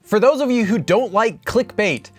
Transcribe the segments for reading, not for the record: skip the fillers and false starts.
For those of you who don't like clickbait,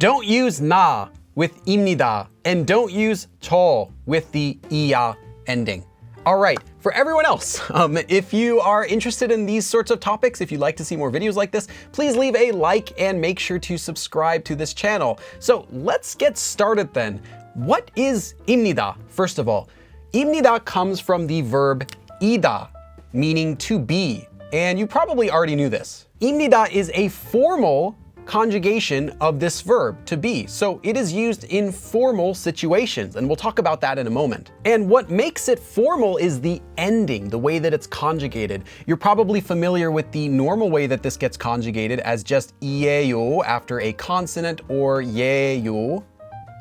don't use 나 with 입니다 and don't use 저 with the 이야 ending. All right, for everyone else, if you are interested in these sorts of topics, if you'd like to see more videos like this, please leave a like and make sure to subscribe to this channel. So let's get started then. What is 입니다? First of all, 입니다 comes from the verb 이다, meaning to be. And you probably already knew this. 입니다 is a formal conjugation of this verb, to be. So it is used in formal situations, and we'll talk about that in a moment. And what makes it formal is the ending, the way that it's conjugated. You're probably familiar with the normal way that this gets conjugated as just 이에요 after a consonant, or 예요,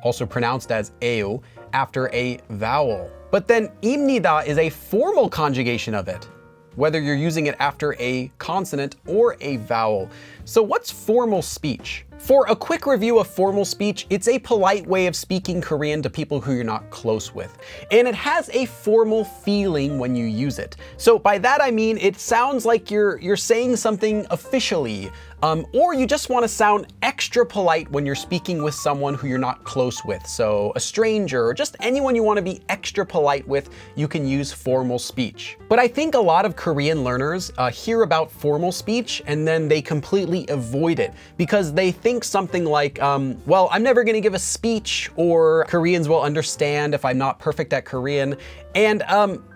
also pronounced as 에요, after a vowel. But then 입니다 is a formal conjugation of it, whether you're using it after a consonant or a vowel. So what's formal speech? For a quick review of formal speech, it's a polite way of speaking Korean to people who you're not close with. And it has a formal feeling when you use it. So by that I mean it sounds like you're saying something officially, or you just want to sound extra polite when you're speaking with someone who you're not close with. So a stranger or just anyone you want to be extra polite with, you can use formal speech. But I think a lot of Korean learners hear about formal speech and then they completely avoid it because they think something like, well, I'm never going to give a speech, or Koreans will understand if I'm not perfect at Korean. And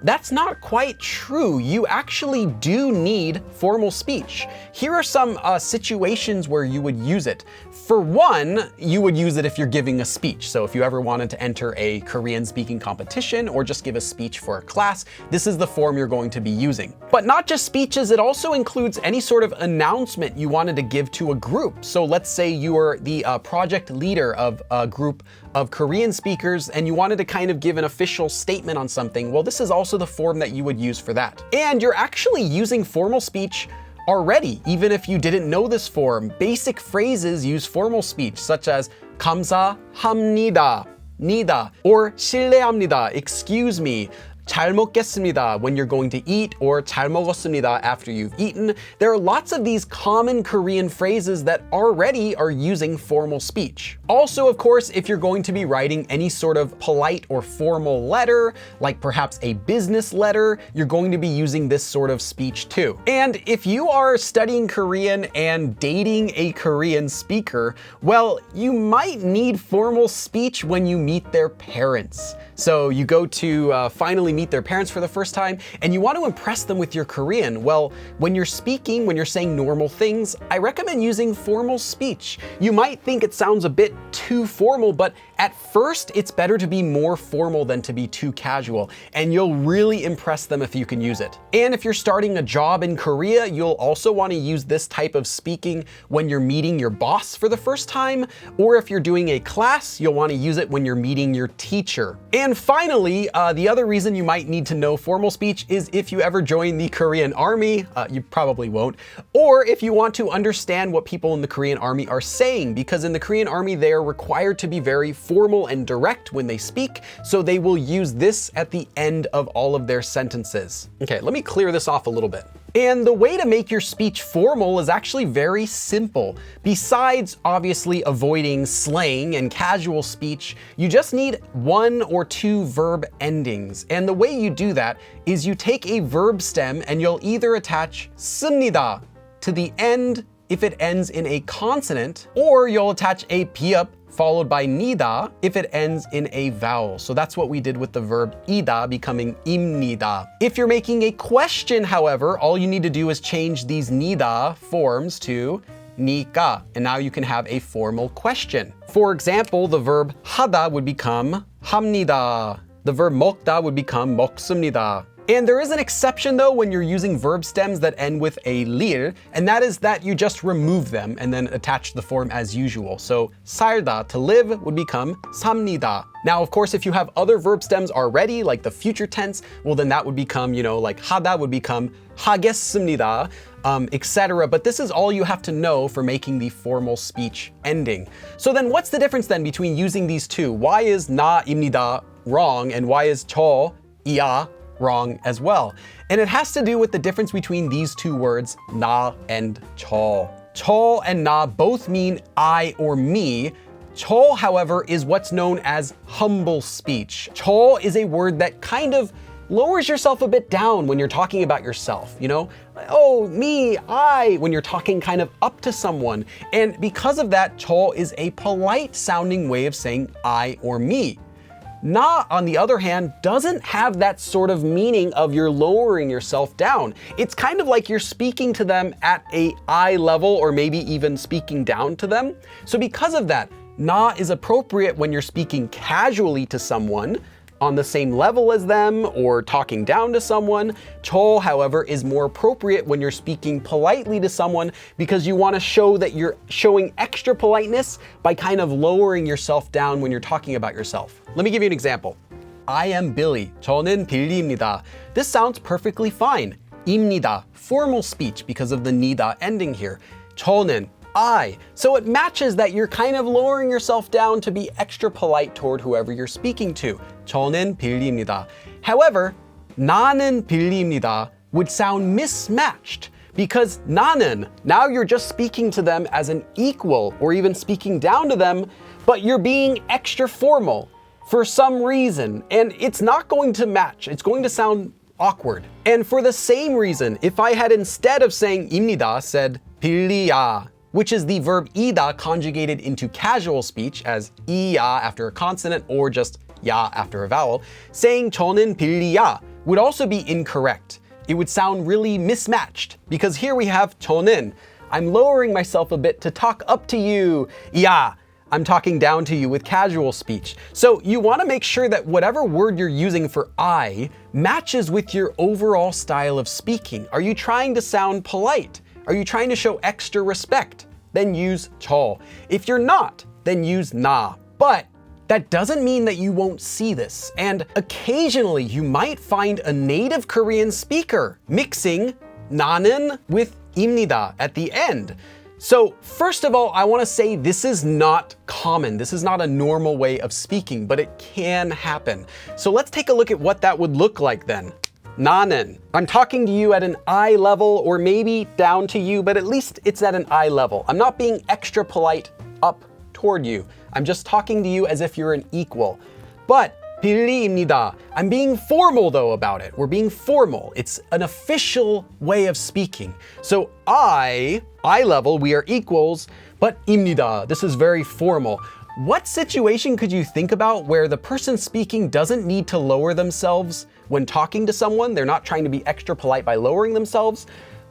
that's not quite true. You actually do need formal speech. Here are some situations where you would use it. For one, you would use it if you're giving a speech. So if you ever wanted to enter a Korean speaking competition or just give a speech for a class, this is the form you're going to be using. But not just speeches, it also includes any sort of announcement you wanted to give to a group. So let's say you are the project leader of a group of Korean speakers and you wanted to kind of give an official statement on something. Well, this is also the form that you would use for that. And you're actually using formal speech already, even if you didn't know this form. Basic phrases use formal speech, such as 감사합니다, 니다, or 실례합니다, excuse me, 잘 먹겠습니다 when you're going to eat, or 잘 먹었습니다 after you've eaten. There are lots of these common Korean phrases that already are using formal speech. Also, of course, if you're going to be writing any sort of polite or formal letter, like perhaps a business letter, you're going to be using this sort of speech too. And if you are studying Korean and dating a Korean speaker, well, you might need formal speech when you meet their parents. So you go to finally meet their parents for the first time and you want to impress them with your Korean. Well, when you're speaking, when you're saying normal things, I recommend using formal speech. You might think it sounds a bit too formal, but at first it's better to be more formal than to be too casual, and you'll really impress them if you can use it. And if you're starting a job in Korea, you'll also want to use this type of speaking when you're meeting your boss for the first time, or if you're doing a class, you'll want to use it when you're meeting your teacher. And finally, the other reason you might need to know formal speech is if you ever join the Korean Army, you probably won't, or if you want to understand what people in the Korean Army are saying, because in the Korean Army they are required to be very formal and direct when they speak, so they will use this at the end of all of their sentences. Okay, let me clear this off a little bit. And the way to make your speech formal is actually very simple. Besides obviously avoiding slang and casual speech, you just need one or two verb endings. And the way you do that is you take a verb stem and you'll either attach 씁니다 to the end if it ends in a consonant, or you'll attach a 비읍 followed by 니다 if it ends in a vowel. So that's what we did with the verb 이다 becoming 입니다. If you're making a question, however, all you need to do is change these 니다 forms to 니까, and now you can have a formal question. For example, the verb 하다 would become 합니다. The verb 먹다 would become 먹습니다. And there is an exception though when you're using verb stems that end with a lir, and that is that you just remove them and then attach the form as usual. So 살다, to live, would become 삽니다. Now, of course, if you have other verb stems already, like the future tense, well then that would become, like 하다 would become 하겠습니다, etc. But this is all you have to know for making the formal speech ending. So then what's the difference then between using these two? Why is 나입니다 wrong and why is 저, 이야 wrong as well? And it has to do with the difference between these two words, 나 and 저. 저 and 나 both mean I or me. 저, however, is what's known as humble speech. 저 is a word that kind of lowers yourself a bit down when you're talking about yourself, you know? Oh, me, I, when you're talking kind of up to someone. And because of that, 저 is a polite sounding way of saying I or me. 나, on the other hand, doesn't have that sort of meaning of you're lowering yourself down. It's kind of like you're speaking to them at a eye level or maybe even speaking down to them. So because of that, 나 is appropriate when you're speaking casually to someone on the same level as them or talking down to someone. 저, however, is more appropriate when you're speaking politely to someone because you want to show that you're showing extra politeness by kind of lowering yourself down when you're talking about yourself. Let me give you an example. I am Billy. 저는 빌리입니다. This sounds perfectly fine. 입니다, formal speech because of the 니다 ending here. 저는, I. So it matches that you're kind of lowering yourself down to be extra polite toward whoever you're speaking to. 저는 빌리입니다. However, 나는 빌리입니다 would sound mismatched because 나는, now you're just speaking to them as an equal or even speaking down to them, but you're being extra formal for some reason, and it's not going to match. It's going to sound awkward. And for the same reason, if I had instead of saying 입니다 said 빌리야, which is the verb 이다 conjugated into casual speech as 이야 after a consonant or just 야 after a vowel, saying 저는 빌리야 would also be incorrect. It would sound really mismatched because here we have 저는. I'm lowering myself a bit to talk up to you. 야, I'm talking down to you with casual speech. So you want to make sure that whatever word you're using for I matches with your overall style of speaking. Are you trying to sound polite? Are you trying to show extra respect? Then use 저. If you're not, then use 나. But that doesn't mean that you won't see this. And occasionally you might find a native Korean speaker mixing 나는 with 입니다 at the end. So first of all, I want to say this is not common. This is not a normal way of speaking, but it can happen. So let's take a look at what that would look like then. 나는. I'm talking to you at an eye level or maybe down to you, but at least it's at an eye level. I'm not being extra polite up toward you. I'm just talking to you as if you're an equal. But 빌리입니다. I'm being formal though about it. We're being formal. It's an official way of speaking. So eye level, we are equals, but 입니다. This is very formal. What situation could you think about where the person speaking doesn't need to lower themselves when talking to someone? They're not trying to be extra polite by lowering themselves,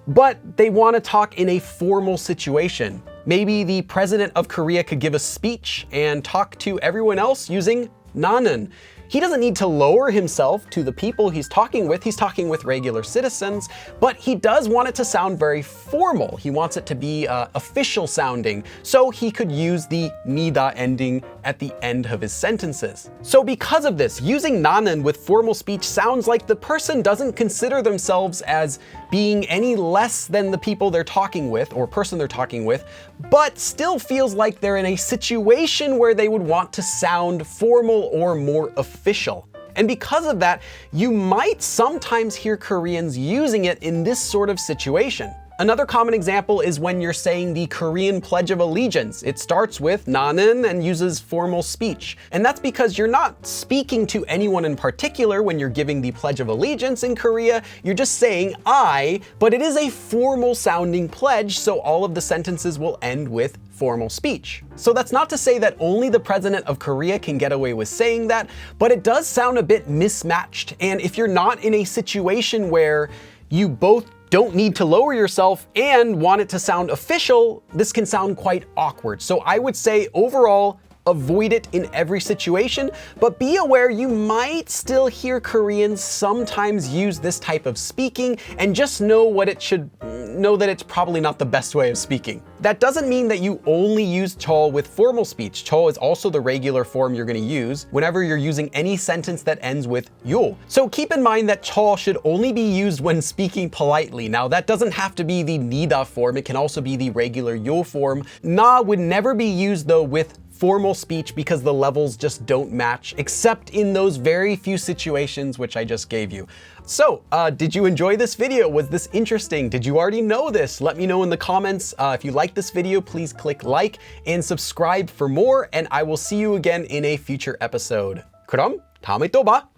but they want to talk in a formal situation. Maybe the president of Korea could give a speech and talk to everyone else using 나는. He doesn't need to lower himself to the people he's talking with. He's talking with regular citizens, but he does want it to sound very formal. He wants it to be official sounding, so he could use the 니다 ending at the end of his sentences. So because of this, using 나는 with formal speech sounds like the person doesn't consider themselves as being any less than the people they're talking with or person they're talking with, but still feels like they're in a situation where they would want to sound formal or more official. And because of that, you might sometimes hear Koreans using it in this sort of situation. Another common example is when you're saying the Korean Pledge of Allegiance. It starts with 나는 and uses formal speech. And that's because you're not speaking to anyone in particular when you're giving the Pledge of Allegiance in Korea. You're just saying I, but it is a formal sounding pledge, so all of the sentences will end with formal speech. So that's not to say that only the president of Korea can get away with saying that, but it does sound a bit mismatched. And if you're not in a situation where you both don't need to lower yourself and want it to sound official, this can sound quite awkward. So I would say overall, avoid it in every situation, but be aware you might still hear Koreans sometimes use this type of speaking, and just know that it's probably not the best way of speaking. That doesn't mean that you only use 저 with formal speech. 저 is also the regular form you're going to use whenever you're using any sentence that ends with 요. So keep in mind that 저 should only be used when speaking politely. Now that doesn't have to be the 니다 form, it can also be the regular 요 form. 나 would never be used though with formal speech because the levels just don't match, except in those very few situations which I just gave you. So, did you enjoy this video? Was this interesting? Did you already know this? Let me know in the comments. If you like this video, please click like and subscribe for more, and I will see you again in a future episode. 그럼 다음에 또 봐!